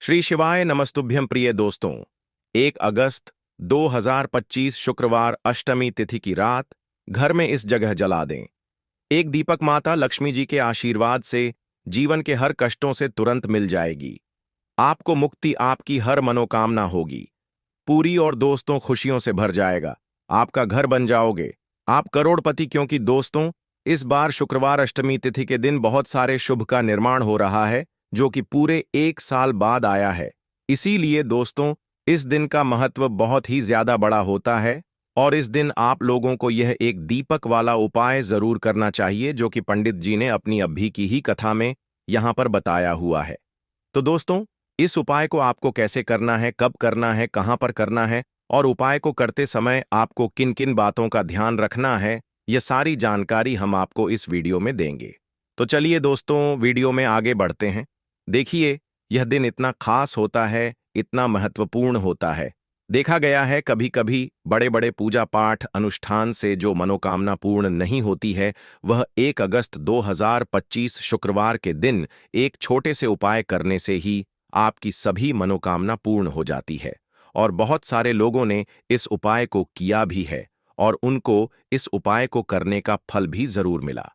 श्री शिवाय नमस्तुभ्यं प्रिय दोस्तों। 1 अगस्त 2025 शुक्रवार अष्टमी तिथि की रात घर में इस जगह जला दें। एक दीपक माता लक्ष्मी जी के आशीर्वाद से जीवन के हर कष्टों से तुरंत मिल जाएगी। आपको मुक्ति, आपकी हर मनोकामना होगी पूरी और दोस्तों खुशियों से भर जाएगा। आपका घर बन जाओगे, आप करोड़पति। क्योंकि दोस्तों, इस बार शुक्रवार अष्टमी तिथि के दिन बहुत सारे शुभ का निर्माण हो रहा है, जो कि पूरे 1 साल बाद आया है। इसीलिए दोस्तों, इस दिन का महत्व बहुत ही ज्यादा बड़ा होता है और इस दिन आप लोगों को यह एक दीपक वाला उपाय जरूर करना चाहिए, जो कि पंडित जी ने अपनी अभी की ही कथा में यहां पर बताया हुआ है। तो दोस्तों, इस उपाय को आपको कैसे करना है, कब करना है, कहां पर करना है और उपाय को करते समय आपको किन किन बातों का ध्यान रखना है, यह सारी जानकारी हम आपको इस वीडियो में देंगे। तो चलिए दोस्तों, वीडियो में आगे बढ़ते हैं। देखिए, यह दिन इतना खास होता है, इतना महत्वपूर्ण होता है। देखा गया है कभी कभी बड़े बड़े पूजा पाठ अनुष्ठान से जो मनोकामना पूर्ण नहीं होती है, वह 1 अगस्त 2025 शुक्रवार के दिन एक छोटे से उपाय करने से ही आपकी सभी मनोकामना पूर्ण हो जाती है। और बहुत सारे लोगों ने इस उपाय को किया भी है और उनको इस उपाय को करने का फल भी जरूर मिला।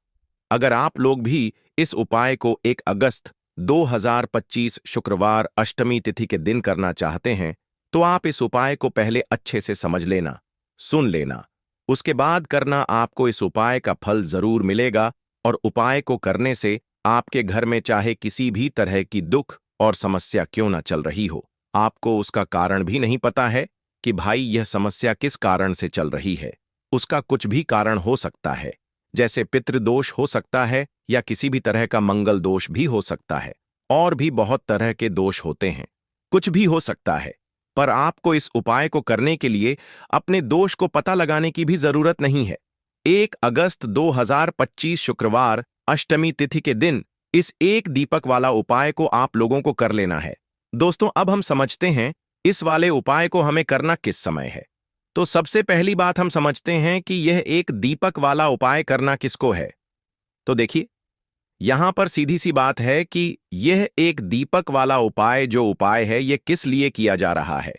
अगर आप लोग भी इस उपाय को 1 अगस्त 2025 शुक्रवार अष्टमी तिथि के दिन करना चाहते हैं, तो आप इस उपाय को पहले अच्छे से समझ लेना, सुन लेना। उसके बाद करना, आपको इस उपाय का फल जरूर मिलेगा। और उपाय को करने से आपके घर में चाहे किसी भी तरह की दुख और समस्या क्यों ना चल रही हो, आपको उसका कारण भी नहीं पता है कि भाई यह समस्या किस कारण से चल रही है। उसका कुछ भी कारण हो सकता है, जैसे पितृदोष हो सकता है या किसी भी तरह का मंगल दोष भी हो सकता है। और भी बहुत तरह के दोष होते हैं, कुछ भी हो सकता है। पर आपको इस उपाय को करने के लिए अपने दोष को पता लगाने की भी जरूरत नहीं है। 1 अगस्त 2025 शुक्रवार अष्टमी तिथि के दिन इस एक दीपक वाला उपाय को आप लोगों को कर लेना है। दोस्तों, अब हम समझते हैं इस वाले उपाय को हमें करना किस समय है। तो सबसे पहली बात हम समझते हैं कि यह एक दीपक वाला उपाय करना किसको है। तो देखिए, यहां पर सीधी सी बात है कि यह एक दीपक वाला उपाय जो उपाय है, यह किस लिए किया जा रहा है।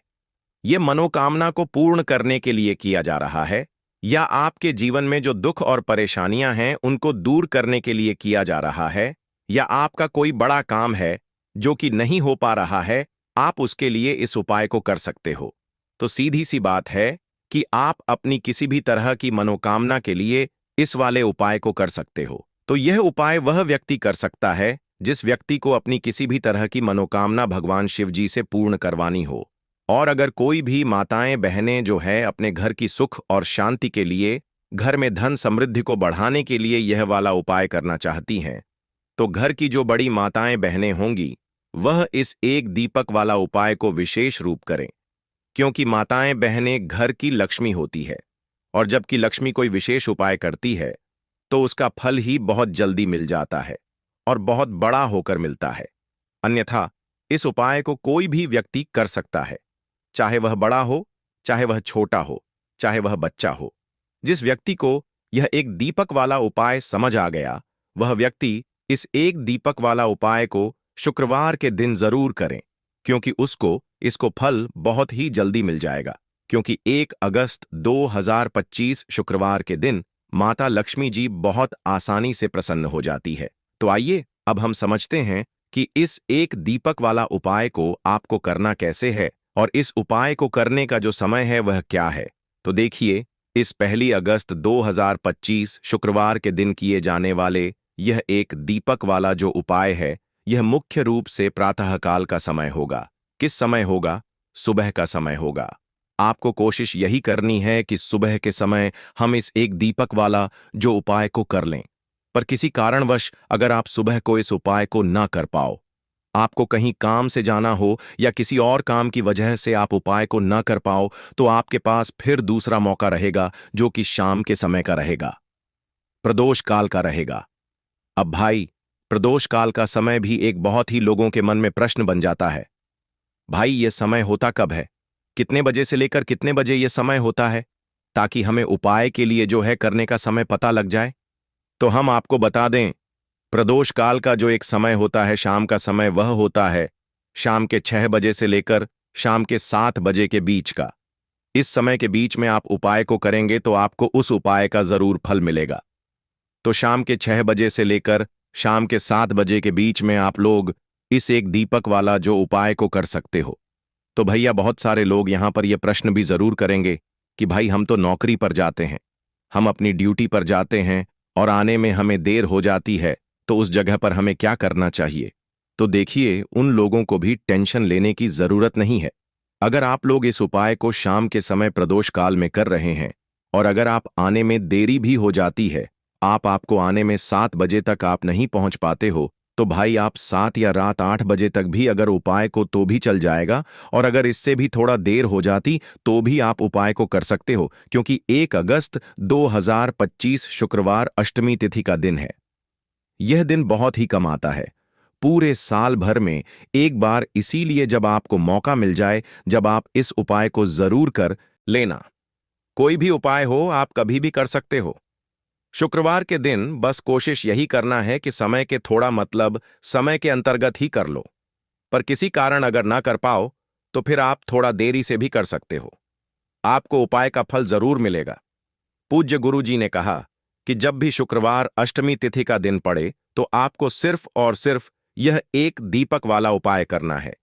यह मनोकामना को पूर्ण करने के लिए किया जा रहा है, या आपके जीवन में जो दुख और परेशानियां हैं उनको दूर करने के लिए किया जा रहा है, या आपका कोई बड़ा काम है जो कि नहीं हो पा रहा है, आप उसके लिए इस उपाय को कर सकते हो। तो सीधी सी बात है कि आप अपनी किसी भी तरह की मनोकामना के लिए इस वाले उपाय को कर सकते हो। तो यह उपाय वह व्यक्ति कर सकता है जिस व्यक्ति को अपनी किसी भी तरह की मनोकामना भगवान शिव जी से पूर्ण करवानी हो। और अगर कोई भी माताएं बहनें जो है अपने घर की सुख और शांति के लिए, घर में धन समृद्धि को बढ़ाने के लिए यह वाला उपाय करना चाहती हैं, तो घर की जो बड़ी माताएं बहनें होंगी वह इस एक दीपक वाला उपाय को विशेष रूप करें। क्योंकि माताएं बहनें घर की लक्ष्मी होती है, और जबकि लक्ष्मी कोई विशेष उपाय करती है तो उसका फल ही बहुत जल्दी मिल जाता है और बहुत बड़ा होकर मिलता है। अन्यथा इस उपाय को कोई भी व्यक्ति कर सकता है, चाहे वह बड़ा हो, चाहे वह छोटा हो, चाहे वह बच्चा हो। जिस व्यक्ति को यह एक दीपक वाला उपाय समझ आ गया, वह व्यक्ति इस एक दीपक वाला उपाय को शुक्रवार के दिन जरूर करें, क्योंकि उसको इसको फल बहुत ही जल्दी मिल जाएगा। क्योंकि 1 अगस्त 2025 शुक्रवार के दिन माता लक्ष्मी जी बहुत आसानी से प्रसन्न हो जाती है। तो आइए अब हम समझते हैं कि इस एक दीपक वाला उपाय को आपको करना कैसे है और इस उपाय को करने का जो समय है वह क्या है। तो देखिए, इस 1 अगस्त 2025 शुक्रवार के दिन किए जाने वाले यह एक दीपक वाला जो उपाय है, यह मुख्य रूप से प्रातःकाल का समय होगा। किस समय होगा? सुबह का समय होगा। आपको कोशिश यही करनी है कि सुबह के समय हम इस एक दीपक वाला जो उपाय को कर लें। पर किसी कारणवश अगर आप सुबह को इस उपाय को ना कर पाओ, आपको कहीं काम से जाना हो या किसी और काम की वजह से आप उपाय को ना कर पाओ, तो आपके पास फिर दूसरा मौका रहेगा, जो कि शाम के समय का रहेगा, प्रदोष काल का रहेगा। अब भाई, प्रदोष काल का समय भी एक बहुत ही लोगों के मन में प्रश्न बन जाता है। भाई, यह समय होता कब है? कितने बजे से लेकर कितने बजे यह समय होता है, ताकि हमें उपाय के लिए जो है करने का समय पता लग जाए। तो हम आपको बता दें, प्रदोष काल का जो एक समय होता है, शाम का समय, वह होता है शाम के 6 बजे से लेकर शाम के 7 बजे के बीच का। इस समय के बीच में आप उपाय को करेंगे तो आपको उस उपाय का जरूर फल मिलेगा। तो शाम के 6 बजे से लेकर शाम के 7 बजे के बीच में आप लोग इस एक दीपक वाला जो उपाय को कर सकते हो। तो भैया बहुत सारे लोग यहां पर यह प्रश्न भी जरूर करेंगे कि भाई हम तो नौकरी पर जाते हैं, हम अपनी ड्यूटी पर जाते हैं और आने में हमें देर हो जाती है, तो उस जगह पर हमें क्या करना चाहिए। तो देखिए, उन लोगों को भी टेंशन लेने की जरूरत नहीं है। अगर आप लोग इस उपाय को शाम के समय प्रदोष काल में कर रहे हैं और अगर आप आने में देरी भी हो जाती है, आपको आने में 7 बजे तक आप नहीं पहुंच पाते हो, तो भाई आप 7 या रात 8 बजे तक भी अगर उपाय को तो भी चल जाएगा। और अगर इससे भी थोड़ा देर हो जाती तो भी आप उपाय को कर सकते हो, क्योंकि 1 अगस्त 2025 शुक्रवार अष्टमी तिथि का दिन है। यह दिन बहुत ही कम आता है, पूरे साल भर में एक बार, इसीलिए जब आपको मौका मिल जाए जब आप इस उपाय को जरूर कर लेना। कोई भी उपाय हो आप कभी भी कर सकते हो। शुक्रवार के दिन बस कोशिश यही करना है कि समय के थोड़ा मतलब समय के अंतर्गत ही कर लो, पर किसी कारण अगर ना कर पाओ तो फिर आप थोड़ा देरी से भी कर सकते हो। आपको उपाय का फल जरूर मिलेगा। पूज्य गुरु जी ने कहा कि जब भी शुक्रवार अष्टमी तिथि का दिन पड़े तो आपको सिर्फ और सिर्फ यह एक दीपक वाला उपाय करना है।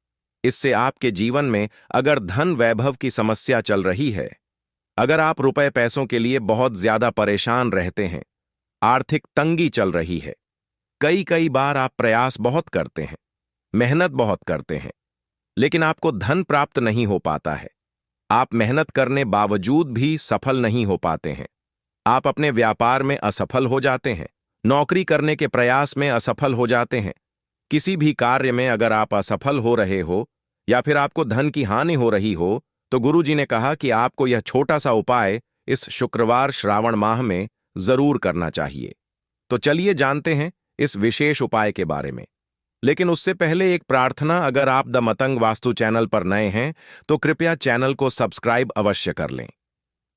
इससे आपके जीवन में अगर धन वैभव की समस्या चल रही है, अगर आप रुपए पैसों के लिए बहुत ज्यादा परेशान रहते हैं, आर्थिक तंगी चल रही है, कई कई बार आप प्रयास बहुत करते हैं, मेहनत बहुत करते हैं, लेकिन आपको धन प्राप्त नहीं हो पाता है, आप मेहनत करने बावजूद भी सफल नहीं हो पाते हैं, आप अपने व्यापार में असफल हो जाते हैं, नौकरी करने के प्रयास में असफल हो जाते हैं, किसी भी कार्य में अगर आप असफल हो रहे हो या फिर आपको धन की हानि हो रही हो, तो गुरुजी ने कहा कि आपको यह छोटा सा उपाय इस शुक्रवार श्रावण माह में जरूर करना चाहिए। तो चलिए जानते हैं इस विशेष उपाय के बारे में। लेकिन उससे पहले एक प्रार्थना, अगर आप द मतंग वास्तु चैनल पर नए हैं तो कृपया चैनल को सब्सक्राइब अवश्य कर लें।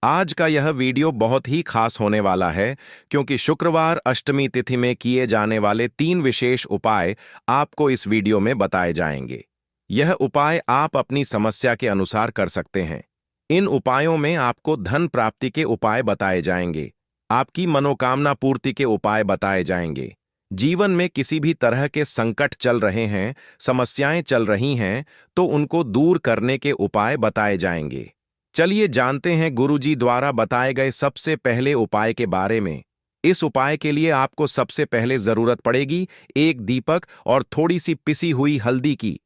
आज का यह वीडियो बहुत ही खास होने वाला है, क्योंकि शुक्रवार अष्टमी तिथि में किए जाने वाले 3 विशेष उपाय आपको इस वीडियो में बताए जाएंगे। यह उपाय आप अपनी समस्या के अनुसार कर सकते हैं। इन उपायों में आपको धन प्राप्ति के उपाय बताए जाएंगे, आपकी मनोकामना पूर्ति के उपाय बताए जाएंगे। जीवन में किसी भी तरह के संकट चल रहे हैं, समस्याएं चल रही हैं, तो उनको दूर करने के उपाय बताए जाएंगे। चलिए जानते हैं गुरुजी द्वारा बताए गए सबसे पहले उपाय के बारे में। इस उपाय के लिए आपको सबसे पहले जरूरत पड़ेगी एक दीपक और थोड़ी सी पिसी हुई हल्दी की।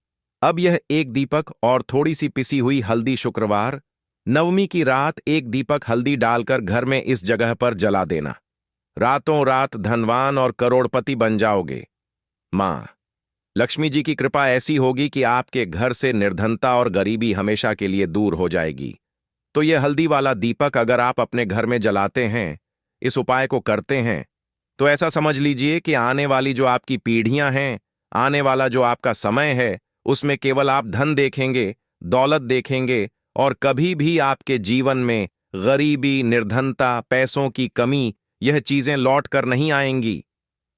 अब यह एक दीपक और थोड़ी सी पिसी हुई हल्दी शुक्रवार नवमी की रात एक दीपक हल्दी डालकर घर में इस जगह पर जला देना। रातों रात धनवान और करोड़पति बन जाओगे। मां लक्ष्मी जी की कृपा ऐसी होगी कि आपके घर से निर्धनता और गरीबी हमेशा के लिए दूर हो जाएगी। तो यह हल्दी वाला दीपक अगर आप अपने घर में जलाते हैं, इस उपाय को करते हैं, तो ऐसा समझ लीजिए कि आने वाली जो आपकी पीढ़ियां हैं, आने वाला जो आपका समय है, उसमें केवल आप धन देखेंगे, दौलत देखेंगे और कभी भी आपके जीवन में गरीबी, निर्धनता, पैसों की कमी, यह चीजें लौट कर नहीं आएंगी।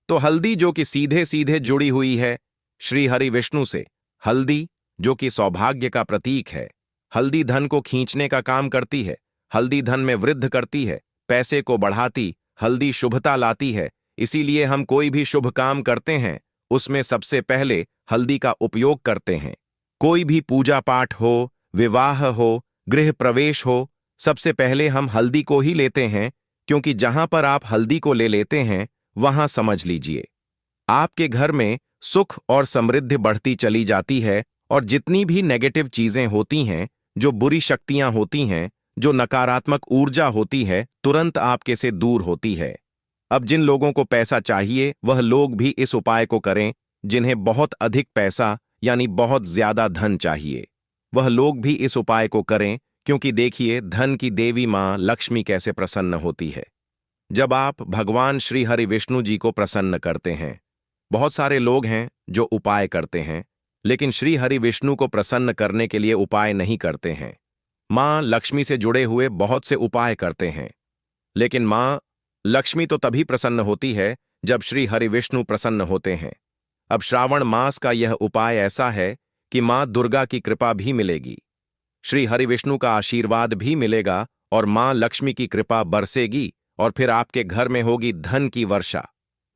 तो हल्दी जो कि सीधे सीधे जुड़ी हुई है श्री हरि विष्णु से, हल्दी जो कि सौभाग्य का प्रतीक है, हल्दी धन को खींचने का काम करती है, हल्दी धन में वृद्धि करती है, पैसे को बढ़ाती, हल्दी शुभता लाती है। इसीलिए हम कोई भी शुभ काम करते हैं उसमें सबसे पहले हल्दी का उपयोग करते हैं। कोई भी पूजा पाठ हो, विवाह हो, गृह प्रवेश हो, सबसे पहले हम हल्दी को ही लेते हैं, क्योंकि जहां पर आप हल्दी को ले लेते हैं वहां समझ लीजिए आपके घर में सुख और समृद्धि बढ़ती चली जाती है, और जितनी भी नेगेटिव चीजें होती हैं, जो बुरी शक्तियां होती हैं, जो नकारात्मक ऊर्जा होती है, तुरंत आपके से दूर होती है। अब जिन लोगों को पैसा चाहिए वह लोग भी इस उपाय को करें, जिन्हें बहुत अधिक पैसा यानी बहुत ज्यादा धन चाहिए, वह लोग भी इस उपाय को करें, क्योंकि देखिए धन की देवी मां लक्ष्मी कैसे प्रसन्न होती है जब आप भगवान श्री हरि विष्णु जी को प्रसन्न करते हैं। बहुत सारे लोग हैं जो उपाय करते हैं, लेकिन श्री हरि विष्णु को प्रसन्न करने के लिए उपाय नहीं करते हैं। मां लक्ष्मी से जुड़े हुए बहुत से उपाय करते हैं, लेकिन मां लक्ष्मी तो तभी प्रसन्न होती है जब श्री हरि विष्णु प्रसन्न होते हैं। अब श्रावण मास का यह उपाय ऐसा है कि मां दुर्गा की कृपा भी मिलेगी, श्री हरिविष्णु का आशीर्वाद भी मिलेगा और मां लक्ष्मी की कृपा बरसेगी और फिर आपके घर में होगी धन की वर्षा।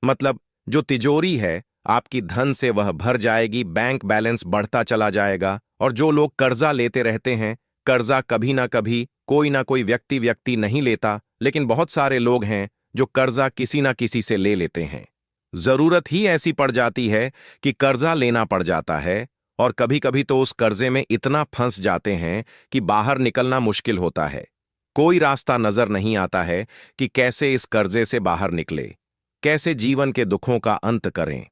मतलब जो तिजोरी है आपकी धन से वह भर जाएगी, बैंक बैलेंस बढ़ता चला जाएगा। और जो लोग कर्जा लेते रहते हैं, कर्जा कभी ना कभी कोई ना कोई व्यक्ति नहीं लेता, लेकिन बहुत सारे लोग हैं जो कर्जा किसी ना किसी से ले लेते हैं। जरूरत ही ऐसी पड़ जाती है कि कर्जा लेना पड़ जाता है और कभी कभी तो उस कर्जे में इतना फंस जाते हैं कि बाहर निकलना मुश्किल होता है। कोई रास्ता नजर नहीं आता है कि कैसे इस कर्जे से बाहर निकले, कैसे जीवन के दुखों का अंत करें।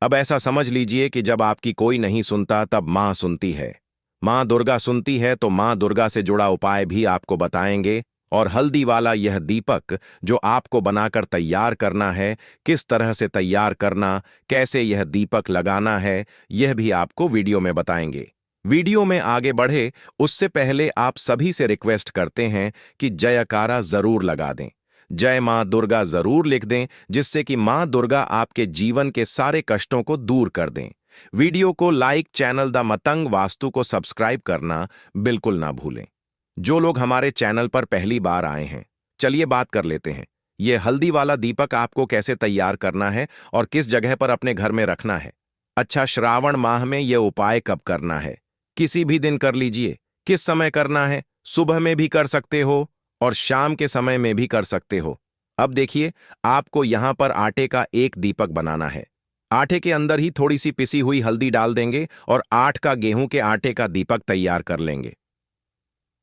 अब ऐसा समझ लीजिए कि जब आपकी कोई नहीं सुनता तब मां सुनती है। मां दुर्गा सुनती है तो मां दुर्गा से जुड़ा उपाय भी आपको बताएंगे। और हल्दी वाला यह दीपक जो आपको बनाकर तैयार करना है, किस तरह से तैयार करना, कैसे यह दीपक लगाना है, यह भी आपको वीडियो में बताएंगे। वीडियो में आगे बढ़े उससे पहले आप सभी से रिक्वेस्ट करते हैं कि जयकारा जरूर लगा दें, जय मां दुर्गा जरूर लिख दें, जिससे कि मां दुर्गा आपके जीवन के सारे कष्टों को दूर कर दें। वीडियो को like, channel the Matang vastu को सब्सक्राइब करना बिल्कुल ना भूलें। जो लोग हमारे चैनल पर पहली बार आए हैं, चलिए बात कर लेते हैं। यह हल्दी वाला दीपक आपको कैसे तैयार करना है और किस जगह पर अपने घर में रखना है। अच्छा, श्रावण माह में यह उपाय कब करना है? किसी भी दिन कर लीजिए। किस समय करना है? सुबह में भी कर सकते हो और शाम के समय में भी कर सकते हो। अब देखिए, आपको यहां पर आटे का एक दीपक बनाना है। आटे के अंदर ही थोड़ी सी पिसी हुई हल्दी डाल देंगे और 8 का गेहूं के आटे का दीपक तैयार कर लेंगे।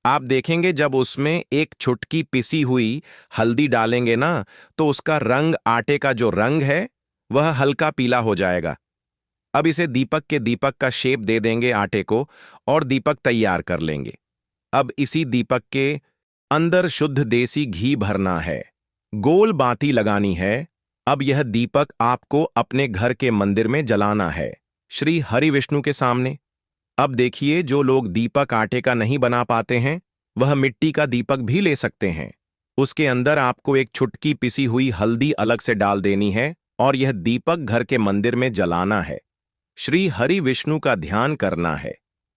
आप देखेंगे जब उसमें एक चुटकी पिसी हुई हल्दी डालेंगे ना, तो उसका रंग, आटे का जो रंग है वह हल्का पीला हो जाएगा। अब इसे दीपक के दीपक का शेप दे देंगे आटे को और दीपक तैयार कर लेंगे। अब इसी दीपक के अंदर शुद्ध देसी घी भरना है, गोल बाती लगानी है। अब यह दीपक आपको अपने घर के मंदिर में जलाना है, श्री हरिविष्णु के सामने। अब देखिए, जो लोग दीपक आटे का नहीं बना पाते हैं वह मिट्टी का दीपक भी ले सकते हैं। उसके अंदर आपको एक चुटकी पिसी हुई हल्दी अलग से डाल देनी है और यह दीपक घर के मंदिर में जलाना है। श्री हरि विष्णु का ध्यान करना है,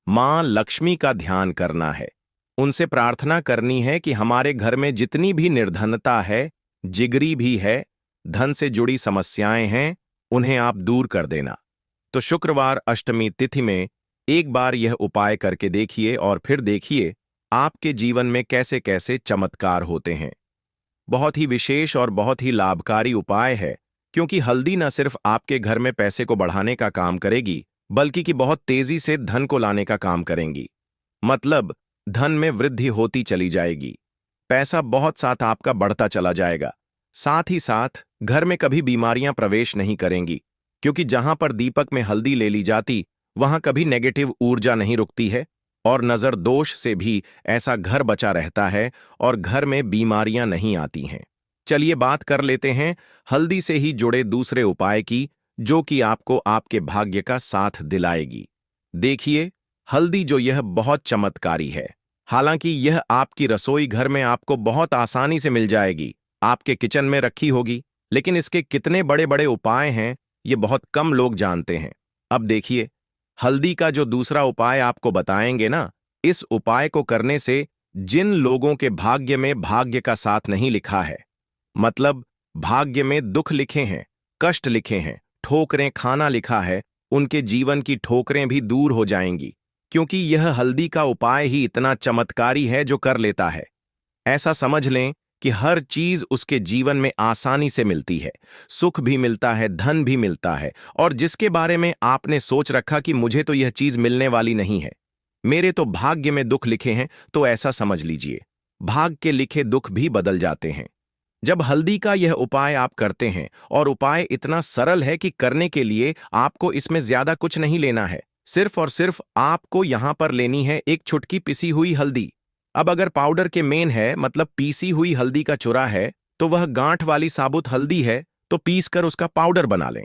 मां लक्ष्मी का ध्यान करना है। उनसे प्रार्थना करनी है कि हमारे घर में जितनी भी निर्धनता है, जिगरी भी है, धन से जुड़ी समस्याएं हैं, उन्हें आप दूर कर देना। तो शुक्रवार अष्टमी तिथि में एक बार यह उपाय करके देखिए और फिर देखिए आपके जीवन में कैसे कैसे चमत्कार होते हैं। बहुत ही विशेष और बहुत ही लाभकारी उपाय है, क्योंकि हल्दी न सिर्फ आपके घर में पैसे को बढ़ाने का काम करेगी, बल्कि कि बहुत तेजी से धन को लाने का काम करेंगी। मतलब धन में वृद्धि होती चली जाएगी, पैसा बहुत साथ आपका बढ़ता चला जाएगा। साथ ही साथ घर में कभी बीमारियां प्रवेश नहीं करेंगी, क्योंकि जहां पर दीपक में हल्दी ले ली जाती वहां कभी नेगेटिव ऊर्जा नहीं रुकती है और नजर दोष से भी ऐसा घर बचा रहता है और घर में बीमारियां नहीं आती हैं। चलिए बात कर लेते हैं हल्दी से ही जुड़े दूसरे उपाय की, जो कि आपको आपके भाग्य का साथ दिलाएगी। देखिए, हल्दी जो यह बहुत चमत्कारी है। हालांकि यह आपकी रसोई घर में आपको बहुत आसानी से मिल जाएगी, आपके किचन में रखी होगी, लेकिन इसके कितने बड़े बड़े उपाय हैं ये बहुत कम लोग जानते हैं। अब देखिए, हल्दी का जो दूसरा उपाय आपको बताएंगे ना, इस उपाय को करने से जिन लोगों के भाग्य में भाग्य का साथ नहीं लिखा है, मतलब भाग्य में दुख लिखे हैं, कष्ट लिखे हैं, ठोकरें खाना लिखा है, उनके जीवन की ठोकरें भी दूर हो जाएंगी, क्योंकि यह हल्दी का उपाय ही इतना चमत्कारी है जो कर लेता है। ऐसा समझ लें कि हर चीज उसके जीवन में आसानी से मिलती है, सुख भी मिलता है, धन भी मिलता है। और जिसके बारे में आपने सोच रखा कि मुझे तो यह चीज मिलने वाली नहीं है, मेरे तो भाग्य में दुख लिखे हैं, तो ऐसा समझ लीजिए भाग्य के लिखे दुख भी बदल जाते हैं जब हल्दी का यह उपाय आप करते हैं। और उपाय इतना सरल है कि करने के लिए आपको इसमें ज्यादा कुछ नहीं लेना है, सिर्फ और सिर्फ आपको यहां पर लेनी है एक चुटकी पिसी हुई हल्दी। अब अगर पाउडर के मेन है, मतलब पीसी हुई हल्दी का चूरा है, तो वह गांठ वाली साबुत हल्दी है, तो पीस कर उसका पाउडर बना लें।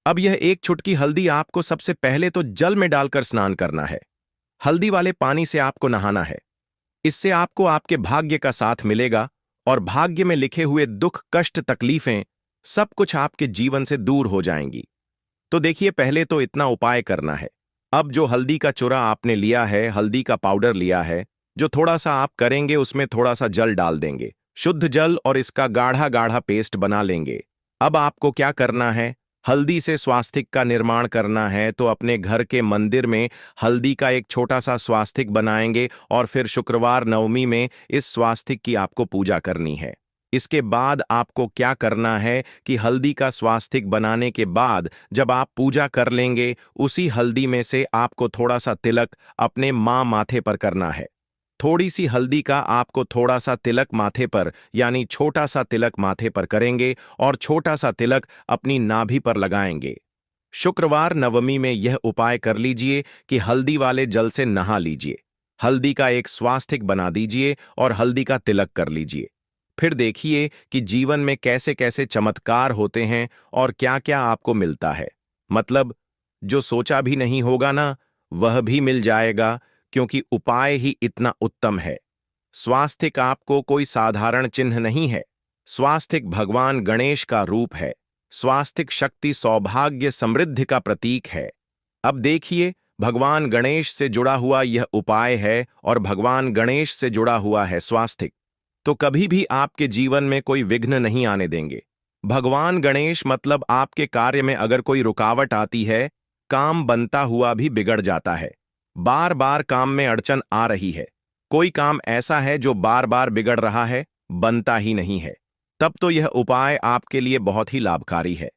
अब यह एक चुटकी हल्दी आपको सबसे पहले तो जल में डालकर स्नान करना है। हल्दी वाले पानी से आपको नहाना है। इससे आपको आपके भाग्य का साथ मिलेगा और भाग्य में लिखे हुए दुख, कष्ट, तकलीफें सब कुछ आपके जीवन से दूर हो जाएंगी। तो देखिए, पहले तो इतना उपाय करना है। अब जो हल्दी का चूरा आपने लिया है, हल्दी का पाउडर लिया है, जो थोड़ा सा आप करेंगे उसमें थोड़ा सा जल डाल देंगे, शुद्ध जल, और इसका गाढ़ा गाढ़ा पेस्ट बना लेंगे। अब आपको क्या करना है, हल्दी से स्वास्तिक का निर्माण करना है, तो अपने घर के मंदिर में हल्दी का एक छोटा सा स्वास्तिक बनाएंगे और फिर शुक्रवार नवमी में इस स्वास्तिक की आपको पूजा करनी है। इसके बाद आपको क्या करना है कि हल्दी का स्वास्तिक बनाने के बाद जब आप पूजा कर लेंगे, उसी हल्दी में से आपको थोड़ा सा तिलक अपने माँ माथे पर करना है। थोड़ी सी हल्दी का आपको थोड़ा सा तिलक माथे पर, यानी छोटा सा तिलक माथे पर करेंगे और छोटा सा तिलक अपनी नाभि पर लगाएंगे। शुक्रवार नवमी में यह उपाय कर लीजिए कि हल्दी वाले जल से नहा लीजिए, हल्दी का एक स्वास्तिक बना दीजिए और हल्दी का तिलक कर लीजिए। फिर देखिए कि जीवन में कैसे कैसे चमत्कार होते हैं और क्या क्या आपको मिलता है। मतलब जो सोचा भी नहीं होगा ना, वह भी मिल जाएगा, क्योंकि उपाय ही इतना उत्तम है। स्वास्तिक आपको कोई साधारण चिन्ह नहीं है। स्वास्तिक भगवान गणेश का रूप है। स्वास्तिक शक्ति, सौभाग्य, समृद्धि का प्रतीक है। अब देखिए, भगवान गणेश से जुड़ा हुआ यह उपाय है और भगवान गणेश से जुड़ा हुआ है स्वास्तिक, तो कभी भी आपके जीवन में कोई विघ्न नहीं आने देंगे। भगवान गणेश मतलब आपके कार्य में अगर कोई रुकावट आती है, काम बनता हुआ भी बिगड़ जाता है। बार बार काम में अड़चन आ रही है, कोई काम ऐसा है जो बार बार बिगड़ रहा है, बनता ही नहीं है, तब तो यह उपाय आपके लिए बहुत ही लाभकारी है।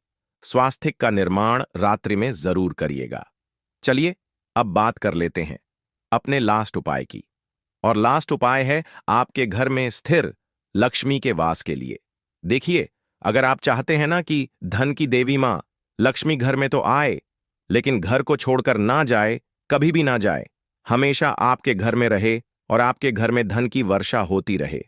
स्वास्तिक का निर्माण रात्रि में जरूर करिएगा। चलिए अब बात कर लेते हैं अपने लास्ट उपाय की। और लास्ट उपाय है आपके घर में स्थिर लक्ष्मी के वास के लिए। देखिए, अगर आप चाहते हैं ना कि धन की देवी मां लक्ष्मी घर में तो आए, लेकिन घर को छोड़कर ना जाए, कभी भी ना जाए, हमेशा आपके घर में रहे और आपके घर में धन की वर्षा होती रहे,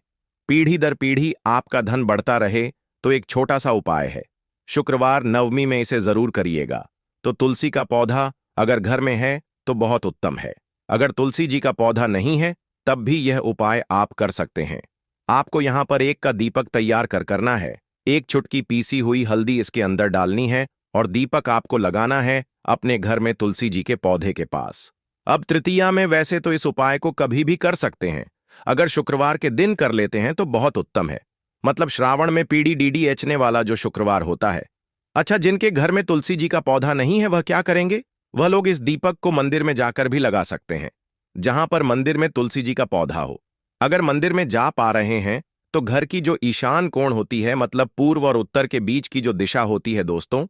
पीढ़ी दर पीढ़ी आपका धन बढ़ता रहे, तो एक छोटा सा उपाय है। शुक्रवार नवमी में इसे जरूर करिएगा। तो तुलसी का पौधा अगर घर में है तो बहुत उत्तम है। अगर तुलसी जी का पौधा नहीं है, तब भी यह उपाय आप कर सकते हैं। आपको यहां पर एक का दीपक तैयार करना है। एक चुटकी पीसी हुई हल्दी इसके अंदर डालनी है और दीपक आपको लगाना है अपने घर में तुलसी जी के पौधे के पास। अब तृतीया में वैसे तो इस उपाय को कभी भी कर सकते हैं, अगर शुक्रवार के दिन कर लेते हैं तो बहुत उत्तम है। मतलब श्रावण में पीडी डीडी एचने वाला जो शुक्रवार होता है। अच्छा, जिनके घर में तुलसी जी का पौधा नहीं है वह क्या करेंगे? वह लोग इस दीपक को मंदिर में जाकर भी लगा सकते हैं, जहां पर मंदिर में तुलसी जी का पौधा हो। अगर मंदिर में जा पा रहे हैं तो घर की जो ईशान कोण होती है, मतलब पूर्व और उत्तर के बीच की जो दिशा होती है दोस्तों,